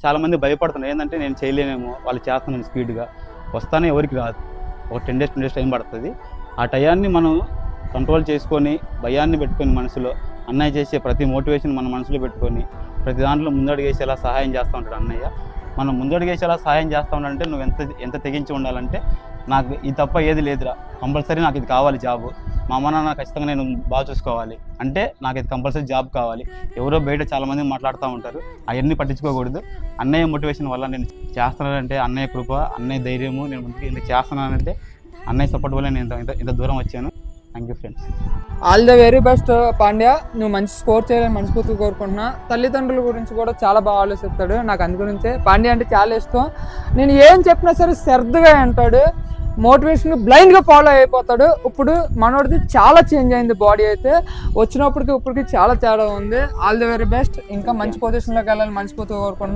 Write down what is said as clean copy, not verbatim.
చాలామంది భయపడుతున్నారు ఏంటంటే నేను చేయలేనేమో, వాళ్ళు చేస్తున్నాను స్పీడ్గా వస్తానే ఎవరికి రాదు, ఒక 10 days 20 days టైం పడుతుంది. ఆ టయాన్ని మనం కంట్రోల్ చేసుకొని భయాన్ని పెట్టుకొని మనసులో అన్నయ్య చేసే ప్రతి మోటివేషన్ మన మనసులో పెట్టుకొని ప్రతి దాంట్లో ముందడుగేసేలా సహాయం చేస్తూ ఉంటాడు అన్నయ్య. మనం ముందడుగేసేలా సహాయం చేస్తూ ఉండాలంటే నువ్వు ఎంత తెగించి ఉండాలంటే నాకు ఇది తప్ప ఏది లేదురా, కంపల్సరీ నాకు ఇది కావాలి జాబు, మా అమ్మ నాన్న ఖచ్చితంగా నేను బాగా చూసుకోవాలి అంటే నాకు ఇది కంపల్సరీ జాబ్ కావాలి. ఎవరో బయట చాలామంది మాట్లాడుతూ ఉంటారు, అవన్నీ పట్టించుకోకూడదు. అన్నయ్య మోటివేషన్ వల్ల నేను చేస్తున్నానంటే అన్నయ్య కృప, అన్నయ్య ధైర్యము, నేను ముందుకు ఎందుకు చేస్తున్నానంటే అన్నయ్య సపోర్ట్ వల్ల నేను ఇంత దూరం వచ్చాను. Thank you friends. All the very best Pandya, నువ్వు మంచి స్కోర్ చేయాలని మనస్ఫూర్తిగా కోరుకుంటున్నా. తల్లిదండ్రుల గురించి కూడా చాలా బాగా ఆలోచిస్తాడు, నాకు అందు గురించే పాండ్య అంటే చాలా ఇష్టం. నేను ఏం చెప్పినా సరే శ్రద్ధగా అంటాడు, మోటివేషన్ బ్లైండ్గా ఫాలో అయిపోతాడు. ఇప్పుడు మనోడిది చాలా చేంజ్ అయింది, బాడీ అయితే వచ్చినప్పటికి ఇప్పటికి చాలా తేడా ఉంది. ఆల్ ది వెరీ బెస్ట్, ఇంకా మంచి పొజిషన్లోకి వెళ్ళాలని మనస్ఫూర్తిగా కోరుకుంటున్నా.